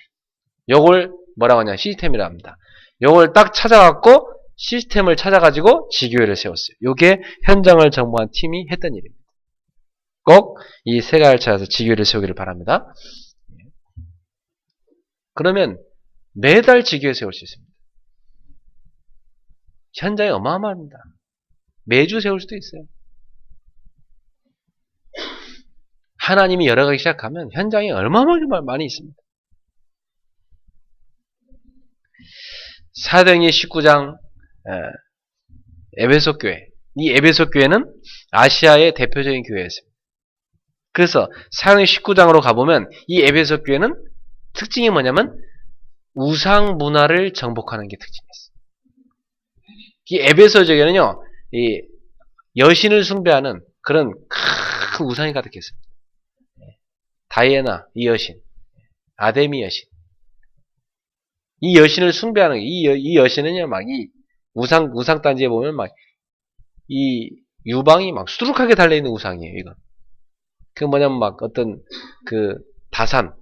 요걸 뭐라고 하냐? 시스템이라 합니다. 요걸 딱 찾아갖고 시스템을 찾아가지고 지교회를 세웠어요. 요게 현장을 정보한 팀이 했던 일입니다. 꼭 이 세가를 찾아서 지교회를 세우기를 바랍니다. 그러면 매달 지교회 세울 수 있습니다. 현장이 어마어마합니다. 매주 세울 수도 있어요. 하나님이 열어가기 시작하면 현장이 얼마나 많이 있습니다. 사도행전 19장 에베소 교회. 이 에베소 교회는 아시아의 대표적인 교회였습니다. 그래서 사도행전 19장으로 가보면 이 에베소 교회는 특징이 뭐냐면 우상 문화를 정복하는 게 특징이었어요. 이 에베소 지역에는요, 이 여신을 숭배하는 그런 큰 우상이 가득했습니다. 다이애나, 이 여신, 아데미 여신. 이 여신을 숭배하는, 이 여신은요, 막 이 우상단지에 보면 막 이 유방이 막 수두룩하게 달려있는 우상이에요, 이건. 그 뭐냐면 막 어떤 그 다산,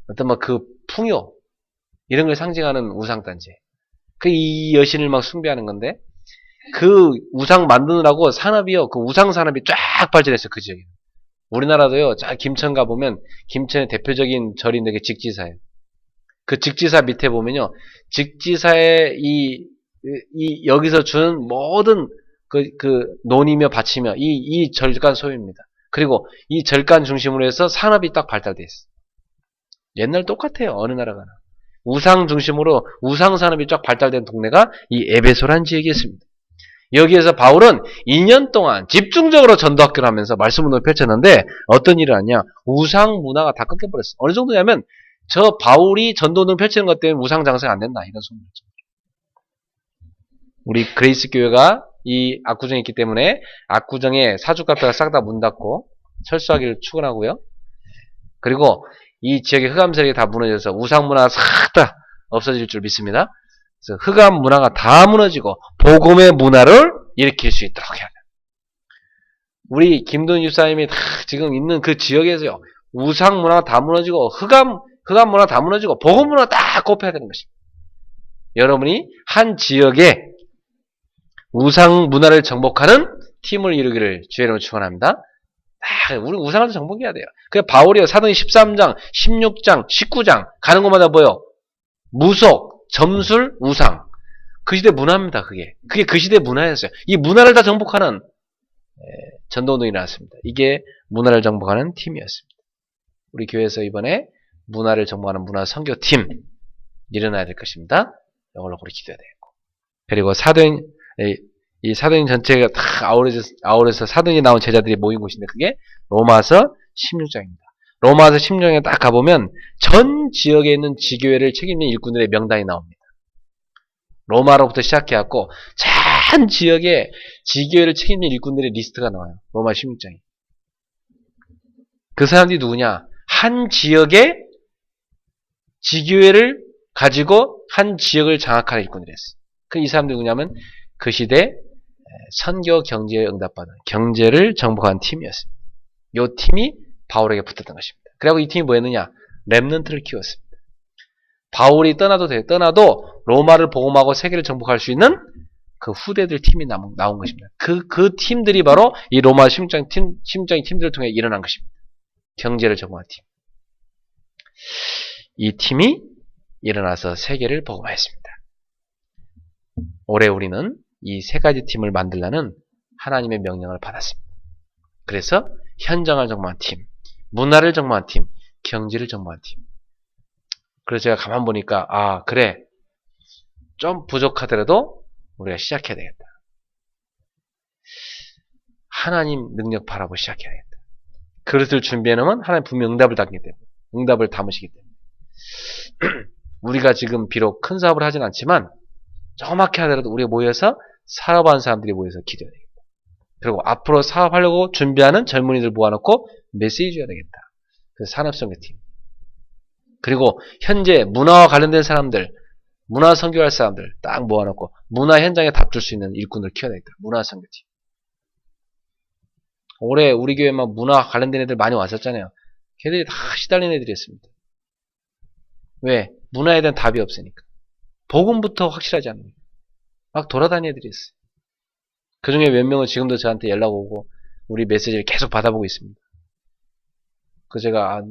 어떤 막 그 풍요, 이런 걸 상징하는 우상단지. 이 여신을 막 숭배하는 건데, 그 우상 만드느라고 산업이요, 그 우상 산업이 쫙 발전했어요, 그 지역에. 우리나라도요, 김천 가보면, 김천의 대표적인 절인데, 그 직지사예요. 그 직지사 밑에 보면요, 직지사의 여기서 주는 모든 논이며 밭이며, 이 절간 소유입니다. 그리고 이 절간 중심으로 해서 산업이 딱 발달되어 있어요. 옛날 똑같아요, 어느 나라가나. 우상 중심으로 우상 산업이 쫙 발달된 동네가 이 에베소란 지역이 있습니다. 여기에서 바울은 2년 동안 집중적으로 전도학교를 하면서 말씀운동을 펼쳤는데 어떤 일을 하냐? 우상 문화가 다 끊겨버렸어. 어느 정도냐면 저 바울이 전도운동 펼치는 것 때문에 우상 장사가 안 된다, 이런 소문이죠. 우리 그레이스 교회가 이 압구정에 있기 때문에 압구정에 사주 카페가 싹 다 문 닫고 철수하기를 축원하고요. 그리고 이 지역의 흑암 세력이 다 무너져서 우상 문화가 싹 다 없어질 줄 믿습니다. 그래서 흑암 문화가 다 무너지고 복음의 문화를 일으킬 수 있도록 해야 돼요. 우리 김도현 집사님이 다 지금 있는 그 지역에서요, 우상 문화가 다 무너지고 흑암 문화 다 무너지고 복음 문화 딱 곱해야 되는 것입니다. 여러분이 한 지역에 우상 문화를 정복하는 팀을 이루기를 주의 이름으로 축원합니다. 우리 우상을 정복해야 돼요. 그래서 바울이요, 사도행 13장, 16장, 19장 가는 곳마다 뭐요? 무속, 점술, 우상. 그 시대 문화입니다. 그게 그 시대 문화였어요. 이 문화를 다 정복하는 전도운동이 나왔습니다. 이게 문화를 정복하는 팀이었습니다. 우리 교회에서 이번에 문화를 정복하는 문화 선교팀 일어나야 될 것입니다. 이걸로 우리 기도해야 되겠고. 그리고 이 사도행 전체가 다 아우러져서 사도행이 나온 제자들이 모인 곳인데 그게 로마서 16장입니다. 로마서 16장에 딱 가보면 전 지역에 있는 지교회를 책임진 일꾼들의 명단이 나옵니다. 로마로부터 시작해갖고 전 지역에 지교회를 책임진 일꾼들의 리스트가 나와요. 로마 16장에. 그 사람들이 누구냐? 한 지역에 지교회를 가지고 한 지역을 장악하는 일꾼들이었어요. 이 사람들이 누구냐면 그 시대 선교 경제에 응답받은 경제를 정복한 팀이었습니다. 이 팀이 바울에게 붙었던 것입니다. 그리고 이 팀이 뭐였느냐? 렘넌트를 키웠습니다. 바울이 떠나도 로마를 복음하고 세계를 정복할 수 있는 그 후대들 팀이 나온 것입니다. 그 팀들이 바로 이 로마 심장의 팀들을 통해 일어난 것입니다. 경제를 정복한 팀. 이 팀이 일어나서 세계를 복음하였습니다. 올해 우리는 이 세 가지 팀을 만들라는 하나님의 명령을 받았습니다. 그래서 현장을 정복한 팀, 문화를 정복한 팀, 경제를 정복한 팀. 그래서 제가 가만 보니까 그래, 좀 부족하더라도 우리가 시작해야 되겠다. 하나님 능력 바라보고 시작해야 되겠다. 그릇을 준비해놓으면 하나님 분명 응답을 담기 때문에, 응답을 담으시기 때문에 우리가 지금 비록 큰 사업을 하진 않지만 조그맣게 하더라도 우리가 모여서 사업하는 사람들이 모여서 기도해야 되겠다. 그리고 앞으로 사업하려고 준비하는 젊은이들 모아놓고 메시지 줘야 되겠다. 그래서 산업선교팀. 그리고 현재 문화와 관련된 사람들, 문화 선교할 사람들 딱 모아놓고 문화 현장에 답줄 수 있는 일꾼을 키워야 되겠다. 문화 선교팀. 올해 우리 교회만 문화 관련된 애들 많이 왔었잖아요. 걔들이 다 시달린 애들이었습니다. 왜? 문화에 대한 답이 없으니까. 복음부터 확실하지 않으니까. 막 돌아다니는 애들이 있어요. 그 중에 몇 명은 지금도 저한테 연락 오고 우리 메시지를 계속 받아보고 있습니다. 그 제가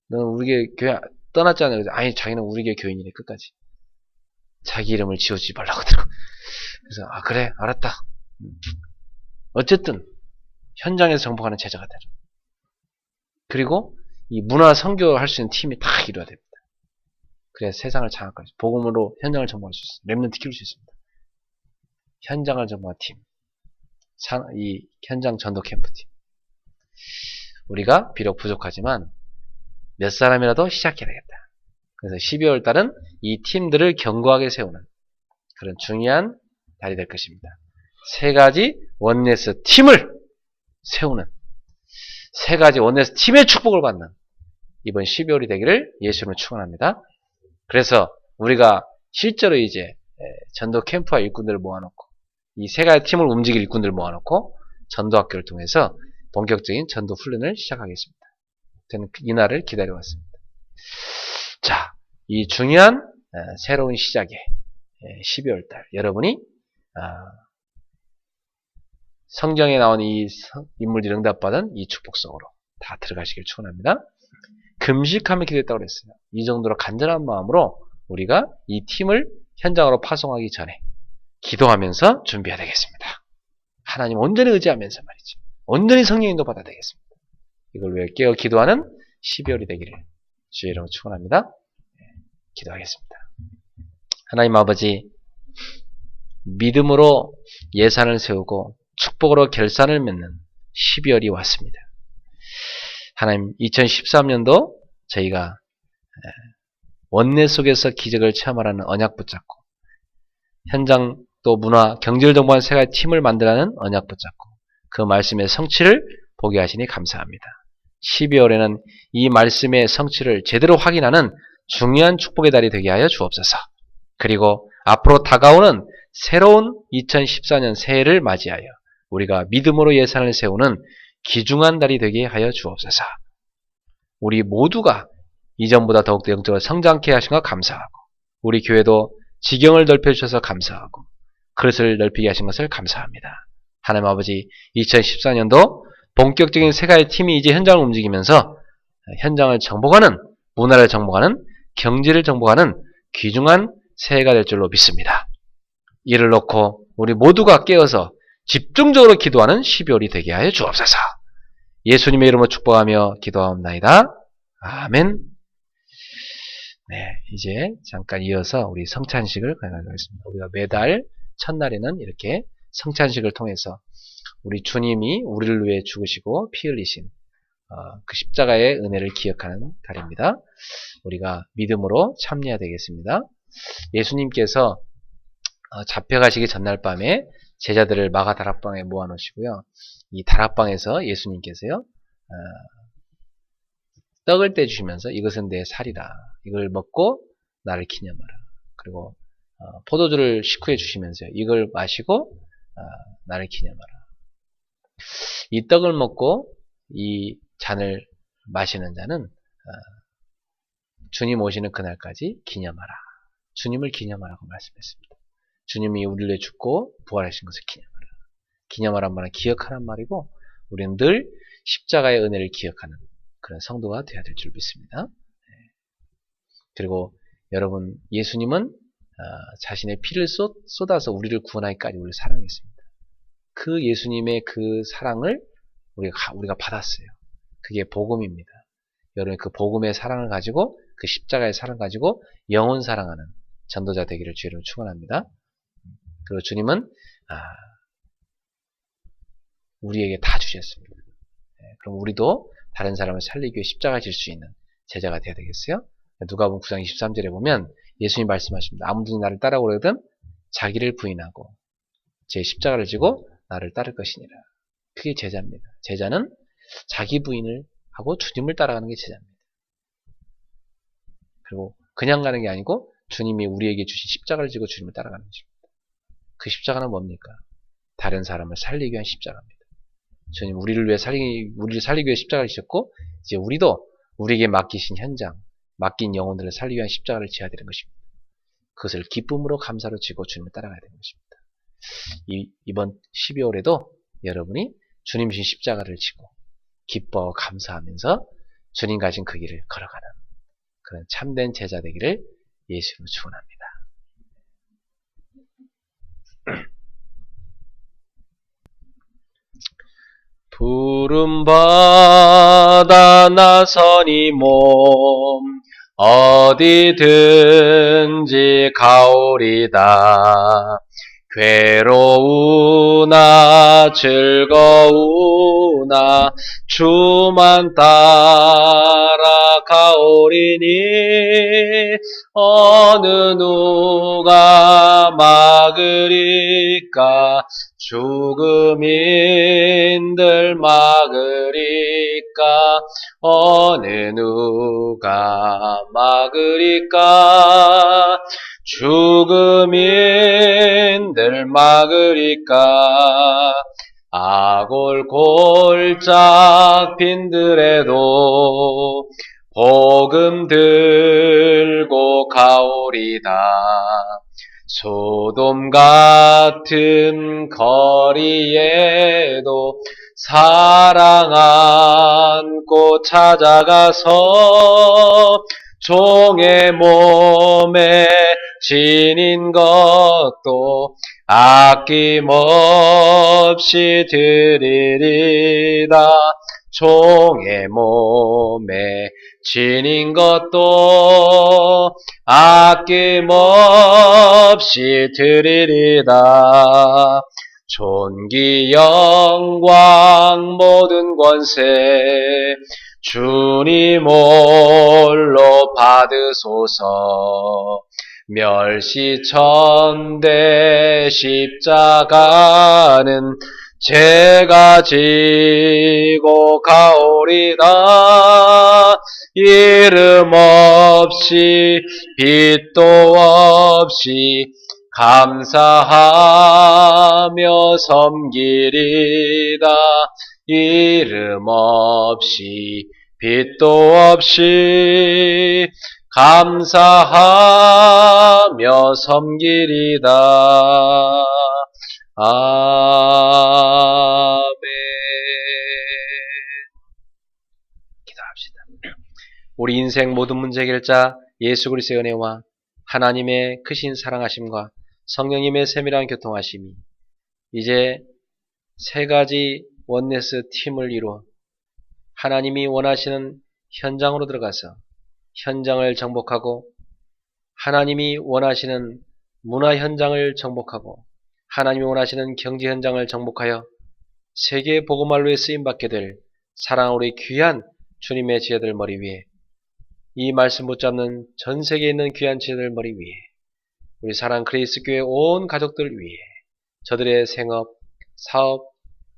너는 우리 교회 떠났잖아요. 아니 자기는 우리 교회 교인이래 끝까지. 자기 이름을 지우지 말라고 하더라고. 그래서 그래 알았다. 어쨌든 현장에서 정복하는 제자가 되라. 그리고 이 문화 선교할 수 있는 팀이 다 이루어야 됩니다. 그래야 세상을 장악할 수 있어요. 복음으로 현장을 정복할 수 있어요. 렘넌트 키울 수 있습니다. 현장을 정복한 팀. 이 현장 전도 캠프팀. 우리가 비록 부족하지만 몇 사람이라도 시작해야 되겠다. 그래서 12월 달은 이 팀들을 견고하게 세우는 그런 중요한 달이 될 것입니다. 세 가지 원네스 팀을 세우는 세 가지 원네스 팀의 축복을 받는 이번 12월이 되기를 예수님으로 축원합니다. 그래서 우리가 실제로 이제 전도 캠프와 일꾼들을 모아놓고 이 세 가지 팀을 움직일 일꾼들을 모아놓고 전도학교를 통해서 본격적인 전도 훈련을 시작하겠습니다. 저는 이 날을 기다려왔습니다. 자, 이 중요한 새로운 시작에 12월달 여러분이 성경에 나온 이 인물들이 응답받은 이 축복 속으로 다 들어가시길 축원합니다. 금식하며 기도했다고 그랬어요. 이 정도로 간절한 마음으로 우리가 이 팀을 현장으로 파송하기 전에 기도하면서 준비해야 되겠습니다. 하나님 온전히 의지하면서 말이죠. 온전히 성령 인도 받아야 되겠습니다. 이걸 위해 깨어 기도하는 12월이 되기를 주의 이름으로 축원합니다. 기도하겠습니다. 하나님 아버지, 믿음으로 예산을 세우고 축복으로 결산을 맺는 12월이 왔습니다. 하나님 2013년도 저희가 원내 속에서 기적을 체험하라는 언약 붙잡고 현장 또 문화, 경제를 정복한 세 가지 팀을 만들라는 언약 붙잡고 그 말씀의 성취를 보게 하시니 감사합니다. 12월에는 이 말씀의 성취를 제대로 확인하는 중요한 축복의 달이 되게 하여 주옵소서. 그리고 앞으로 다가오는 새로운 2014년 새해를 맞이하여 우리가 믿음으로 예산을 세우는 귀중한 달이 되게 하여 주옵소서. 우리 모두가 이전보다 더욱더 영적으로 성장케 하신 것 감사하고 우리 교회도 지경을 넓혀주셔서 감사하고 그릇을 넓히게 하신 것을 감사합니다. 하나님 아버지 2014년도 본격적인 세 가지 팀이 이제 현장을 움직이면서 현장을 정복하는 문화를 정복하는 경제를 정복하는 귀중한 새해가 될 줄로 믿습니다. 이를 놓고 우리 모두가 깨어서 집중적으로 기도하는 12월이 되게 하여 주옵소서. 예수님의 이름으로 축복하며 기도하옵나이다. 아멘. 네, 이제 잠깐 이어서 우리 성찬식을 가져가겠습니다. 우리가 매달 첫날에는 이렇게 성찬식을 통해서 우리 주님이 우리를 위해 죽으시고 피 흘리신 그 십자가의 은혜를 기억하는 달입니다. 우리가 믿음으로 참여해야 되겠습니다. 예수님께서 잡혀가시기 전날 밤에 제자들을 마가 다락방에 모아놓으시고요. 이 다락방에서 예수님께서요 떡을 떼주시면서 이것은 내 살이다. 이걸 먹고 나를 기념하라. 그리고 포도주를 식후에 주시면서요. 이걸 마시고 나를 기념하라. 이 떡을 먹고 이 잔을 마시는 자는 주님 오시는 그날까지 기념하라. 주님을 기념하라고 말씀했습니다. 주님이 우리를 위해 죽고 부활하신 것을 기념하라. 기념하란 말은 기억하란 말이고 우리는 늘 십자가의 은혜를 기억하는 그런 성도가 되어야 될 줄 믿습니다. 그리고 여러분 예수님은 자신의 피를 쏟아서 우리를 구원하기까지 우리를 사랑했습니다. 그 예수님의 그 사랑을 우리가 받았어요. 그게 복음입니다. 여러분 그 복음의 사랑을 가지고 그 십자가의 사랑을 가지고 영혼 사랑하는 전도자 되기를 주의로 축원합니다. 그리고 주님은 우리에게 다 주셨습니다. 그럼 우리도 다른 사람을 살리기 위해 십자가 질 수 있는 제자가 되어야 되겠어요? 누가복음 9장 23절에 보면 예수님 말씀하십니다. 아무든지 나를 따라오려거든 자기를 부인하고 제 십자가를 지고 나를 따를 것이니라. 그게 제자입니다. 제자는 자기 부인을 하고 주님을 따라가는 게 제자입니다. 그리고 그냥 가는 게 아니고 주님이 우리에게 주신 십자가를 지고 주님을 따라가는 것입니다. 그 십자가는 뭡니까? 다른 사람을 살리기 위한 십자가입니다. 주님 우리를 살리기 위해 십자가를 지셨고 이제 우리도 우리에게 맡기신 현장, 맡긴 영혼들을 살리기 위한 십자가를 지어야 되는 것입니다. 그것을 기쁨으로 감사로 지고 주님을 따라가야 되는 것입니다. 이번 12월에도 여러분이 주님 주신 십자가를 지고 기뻐 감사하면서 주님 가신 그 길을 걸어가는 그런 참된 제자 되기를 예수로 축원합니다. 푸른 바다 나서니 몸 어디든지 가오리다. 괴로우나 즐거우나 주만 따라가오리니 어느 누가 막으리까. 죽음인들 막으리까. 어느 누가 막으리까. 죽음인들 막으리까. 아골골 잡힌들에도 복음 들고 가오리다. 소돔 같은 거리에도 사랑 안고 찾아가서 종의 몸에 지닌 것도 아낌없이 드리리다. 종의 몸에 지닌 것도 아낌없이 드리리다. 존귀 영광 모든 권세 주님 홀로 받으소서. 멸시천대 십자가는 제가 지고 가오리다. 이름 없이 빛도 없이 감사하며 섬기리다. 이름 없이 빛도 없이 감사하며 섬기리다. 아멘. 기도합시다. 우리 인생 모든 문제 해결자 예수 그리스도의 은혜와 하나님의 크신 사랑하심과 성령님의 세밀한 교통하심이 이제 세 가지 원네스 팀을 이루어 하나님이 원하시는 현장으로 들어가서 현장을 정복하고 하나님이 원하시는 문화 현장을 정복하고 하나님이 원하시는 경제 현장을 정복하여 세계 복음화로에 쓰임받게 될 사랑하는 우리 귀한 주님의 지혜들 머리 위에 이 말씀 붙잡는 전 세계에 있는 귀한 지혜들 머리 위에 우리 사랑 그리스 교회 온 가족들 위에 저들의 생업, 사업,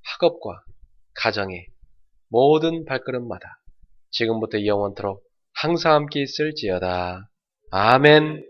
학업과 가정의 모든 발걸음마다 지금부터 영원토록 항상 함께 있을지어다. 아멘.